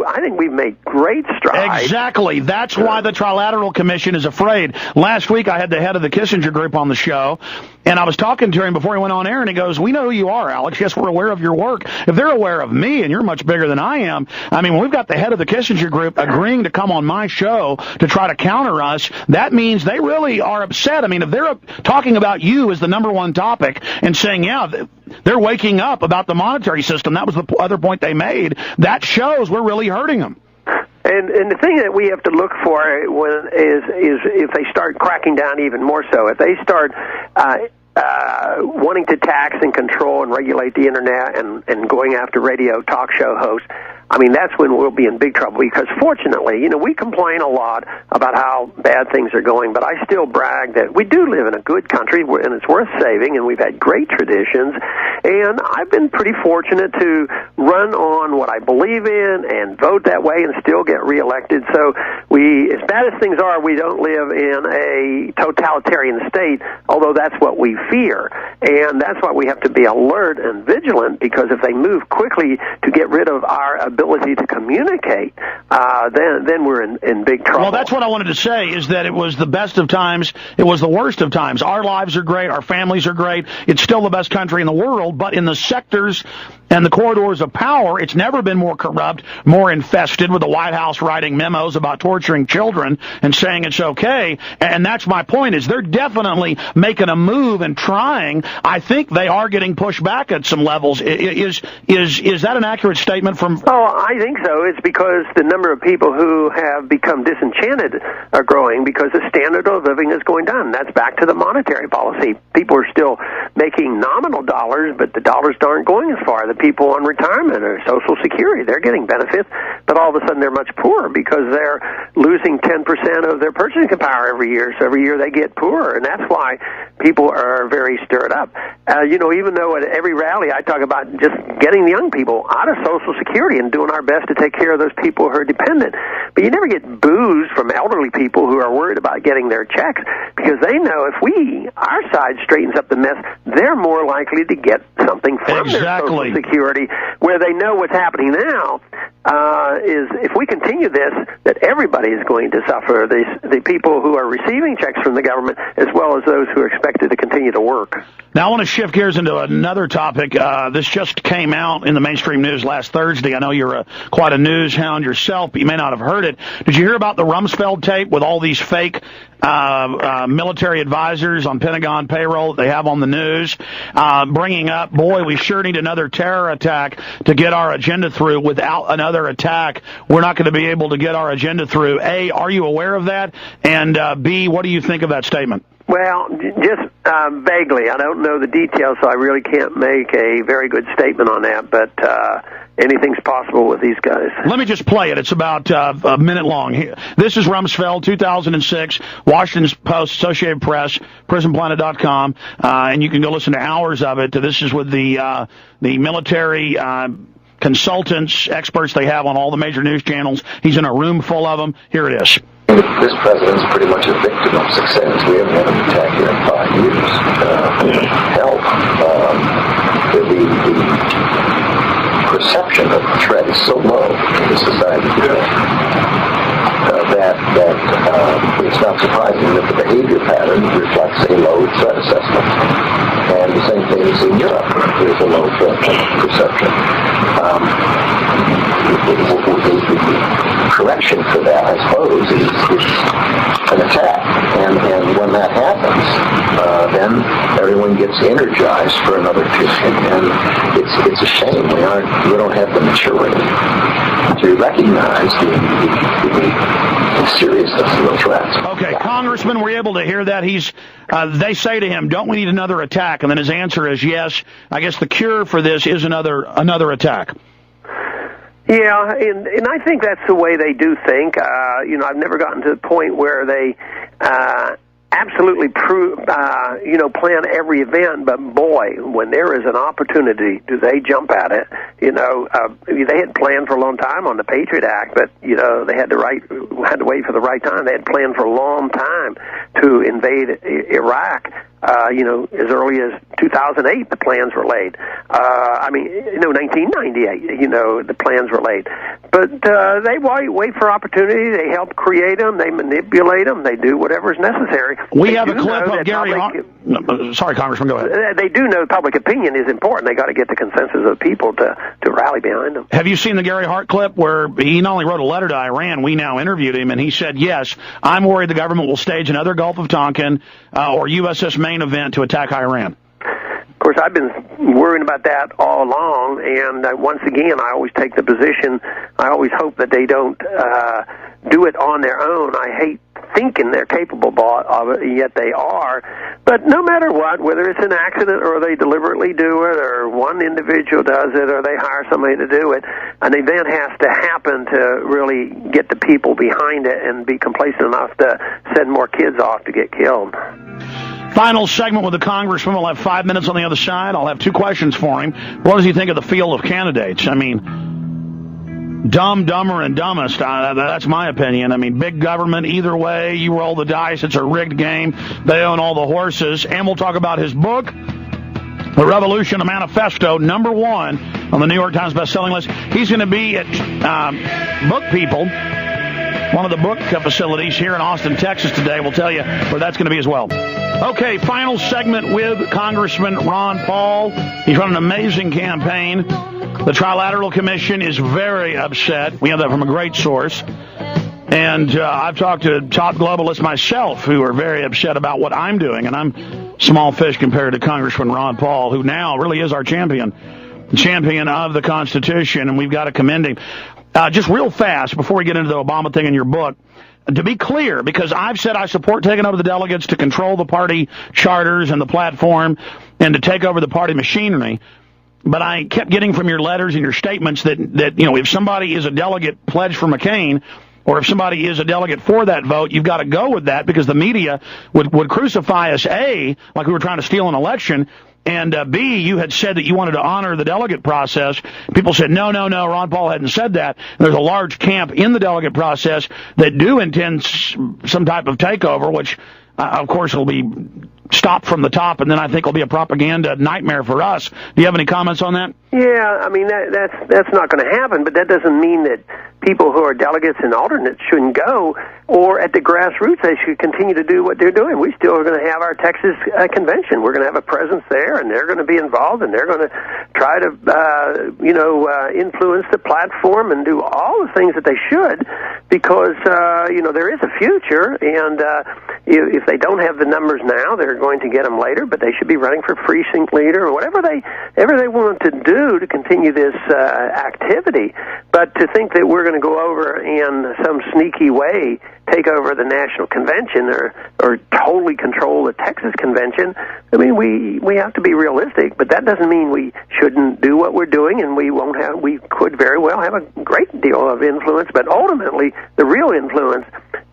I think we've made great strides. Exactly. That's why the Trilateral Commission is afraid. Last week I had the head of the Kissinger Group on the show, and I was talking to him before he went on air, and he goes, "We know who you are, Alex. Yes, we're aware of your work. If they're aware of me, and you're much bigger than I am, I mean, when we've got the head of the Kissinger Group agreeing to come on my show to try to counter us, that means they really are upset. I mean, if they're talking about you as the number one topic and saying, yeah, they're waking up about the monetary system, that was the other point they made, that shows we're really hurting them." And the thing that we have to look for is if they start cracking down even more so, if they start wanting to tax and control and regulate the internet and going after radio talk show hosts, I mean, that's when we'll be in big trouble, because fortunately, you know, we complain a lot about how bad things are going, but I still brag that we do live in a good country, and it's worth saving, and we've had great traditions, and I've been pretty fortunate to run on what I believe in and vote that way and still get reelected. So as bad as things are, we don't live in a totalitarian state, although that's what we fear, and that's why we have to be alert and vigilant, because if they move quickly to get rid of our ability to communicate, then we're in big trouble. Well, that's what I wanted to say, is that it was the best of times, it was the worst of times. Our lives are great, our families are great, it's still the best country in the world, but in the sectors and the corridors of power, it's never been more corrupt, more infested, with the White House writing memos about torturing children and saying it's okay. And that's my point, is they're definitely making a move and trying. I think they are getting pushed back at some levels. Is that an accurate statement from... Oh, I think so. It's because the number of people who have become disenchanted are growing, because the standard of living is going down. That's back to the monetary policy. People are still making nominal dollars, but the dollars aren't going as far. The people on retirement or Social Security, they're getting benefits, but all of a sudden they're much poorer because they're losing 10% of their purchasing power every year. So every year they get poorer, and that's why people are very stirred up. You know, even though at every rally I talk about just getting the young people out of Social Security and doing our best to take care of those people who are dependent. But you never get boos from elderly people who are worried about getting their checks, because they know if our side straightens up the mess, they're more likely to get something from their Social Security. Where they know what's happening now is if we continue this, that everybody is going to suffer, the people who are receiving checks from the government as well as those who are expected to continue to work. Now I want to shift gears into another topic. This just came out in the mainstream news last Thursday. I know you're quite a news hound yourself, but you may not have heard it. Did you hear about the Rumsfeld tape with all these fake military advisors on Pentagon payroll that they have on the news, bringing up, boy, we sure need another terror attack to get our agenda through. Without another attack, we're not going to be able to get our agenda through. A, are you aware of that? And B, what do you think of that statement? Well, just vaguely. I don't know the details, so I really can't make a very good statement on that, but anything's possible with these guys. Let me just play it. It's about a minute long. This is Rumsfeld, 2006, Washington Post, Associated Press, PrisonPlanet.com, and you can go listen to hours of it. This is with the military consultants, experts they have on all the major news channels. He's in a room full of them. Here it is. This president's pretty much a victim of success. We haven't had an attack here in 5 years. The perception of the threat is so low in the society today that it's not surprising that the behavior pattern reflects a low threat assessment. And the same thing is in Europe. There's a low threat perception. The correction for that, I suppose, is an attack. And when that happens, then everyone gets energized for another mission. And it's a shame we don't have the maturity to recognize the seriousness of the threats. Okay, Congressman, were you able to hear that? They say to him, don't we need another attack? And then his answer is yes. I guess the cure for this is another attack. Yeah, and I think that's the way they do think. I've never gotten to the point where they absolutely plan every event, but boy, when there is an opportunity, do they jump at it. They had planned for a long time on the Patriot Act, but they had to wait for the right time. They had planned for a long time to invade Iraq. As early as 2008, the plans were laid. 1998, the plans were laid. But they wait for opportunity. They help create them. They manipulate them. They do whatever's necessary. We have a clip of Gary Hart. Sorry, Congressman, go ahead. They do know public opinion is important. They got to get the consensus of people to rally behind them. Have you seen the Gary Hart clip where he not only wrote a letter to Iran, we now interviewed him, and he said, yes, I'm worried the government will stage another Gulf of Tonkin or USS Maine event to attack Iran? Of course, I've been worrying about that all along, and once again, I always take the position, I always hope that they don't do it on their own. I hate thinking they're capable of it, yet they are. But no matter what, whether it's an accident or they deliberately do it, or one individual does it, or they hire somebody to do it, an event has to happen to really get the people behind it and be complacent enough to send more kids off to get killed. Final segment with the congressman. We'll have 5 minutes on the other side. I'll have two questions for him. What does he think of the field of candidates? I mean, dumb, dumber, and dumbest. That's my opinion. I mean, big government, either way, you roll the dice. It's a rigged game. They own all the horses. And we'll talk about his book, The Revolution, a Manifesto, #1 on the New York Times bestselling list. He's going to be at Book People, one of the book facilities here in Austin, Texas today. We'll tell you where that's going to be as well. Okay, final segment with Congressman Ron Paul. He's run an amazing campaign. The Trilateral Commission is very upset. We have that from a great source. And I've talked to top globalists myself who are very upset about what I'm doing. And I'm small fish compared to Congressman Ron Paul, who now really is our champion of the Constitution. And we've got to commend him. Just real fast, before we get into the Obama thing in your book, to be clear, because I've said I support taking over the delegates to control the party charters and the platform and to take over the party machinery, but I kept getting from your letters and your statements that if somebody is a delegate pledged for McCain, or if somebody is a delegate for that vote, you've got to go with that, because the media would crucify us, A, like we were trying to steal an election, and B, you had said that you wanted to honor the delegate process. People said, no, Ron Paul hadn't said that. And there's a large camp in the delegate process that do intend some type of takeover, which, of course, will be stopped from the top, and then I think will be a propaganda nightmare for us. Do you have any comments on that? Yeah, I mean, that's not going to happen, but that doesn't mean that people who are delegates and alternates shouldn't go, or at the grassroots they should continue to do what they're doing. We still are going to have our Texas convention. We're going to have a presence there, and they're going to be involved, and they're going to try to, influence the platform and do all the things that they should, because, there is a future, and if they don't have the numbers now, they're going to get them later, but they should be running for precinct leader or whatever they want to do to continue this activity. But to think that we're going to go over in some sneaky way take over the national convention or totally control the Texas convention, I mean, we have to be realistic, but that doesn't mean we shouldn't do what we're doing, and we could very well have a great deal of influence, but ultimately the real influence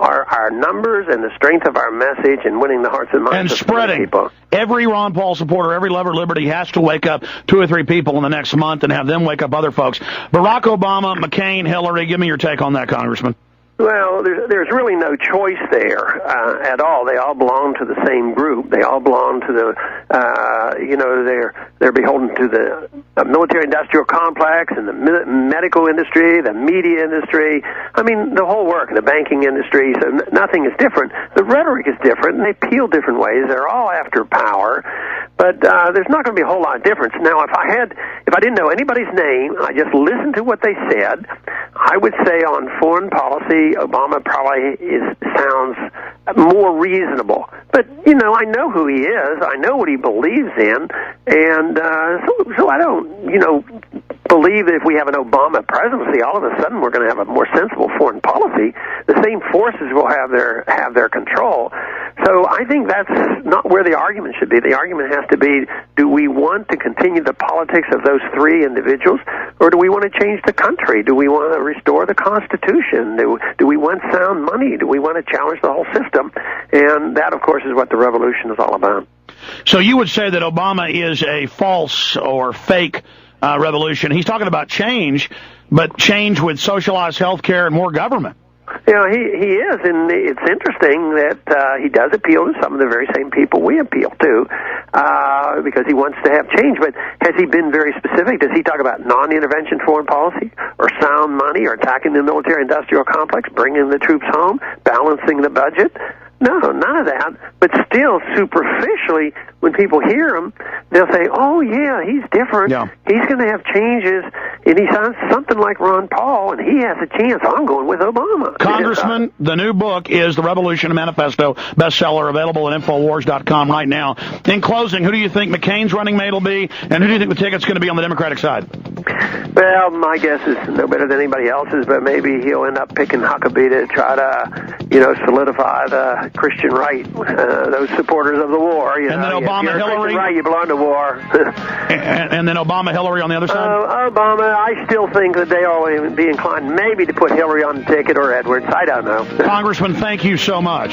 are our numbers and the strength of our message and winning the hearts and minds of spreading. People. Every Ron Paul supporter, every lover of liberty has to wake up 2 or 3 people in the next month and have them wake up other folks. Barack Obama, McCain, Hillary, give me your take on that, Congressman. Well, there's really no choice there at all. They all belong to the same group. They all belong to the, they're beholden to the military-industrial complex and the medical industry, the media industry. I mean, the whole work, the banking industry. So nothing is different. The rhetoric is different, and they peel different ways. They're all after power, but there's not going to be a whole lot of difference. Now, if I didn't know anybody's name, I just listened to what they said, I would say on foreign policy, Obama probably sounds more reasonable. But, I know who he is. I know what he believes in. And so I don't, believe that if we have an Obama presidency, all of a sudden we're going to have a more sensible foreign policy. The same forces will have their control. So I think that's not where the argument should be. The argument has to be, do we want to continue the politics of those 3 individuals, or do we want to change the country? Do we want to restore the Constitution? Do we want sound money? Do we want to challenge the whole system? And that, of course, is what the revolution is all about. So you would say that Obama is a false or fake revolution. He's talking about change, but change with socialized health care and more government. You know, he is, and it's interesting that he does appeal to some of the very same people we appeal to, because he wants to have change. But has he been very specific? Does he talk about non-intervention foreign policy, or sound money, or attacking the military-industrial complex, bringing the troops home, balancing the budget? No, none of that. But still, superficially, when people hear him, they'll say, oh, yeah, he's different. Yeah. He's going to have changes. And he sounds something like Ron Paul, and he has a chance. I'm going with Obama. Congressman, the new book is The Revolution Manifesto, bestseller, available at Infowars.com right now. In closing, who do you think McCain's running mate will be, and who do you think the ticket's going to be on the Democratic side? Well, my guess is no better than anybody else's, but maybe he'll end up picking Huckabee to try to, solidify the Christian right, those supporters of the war. And then Obama, if you're Hillary. a Christian right, you belong to war. and then Obama, Hillary on the other side? Obama, I still think that they will be inclined maybe to put Hillary on the ticket or Edwards. I don't know. Congressman, thank you so much.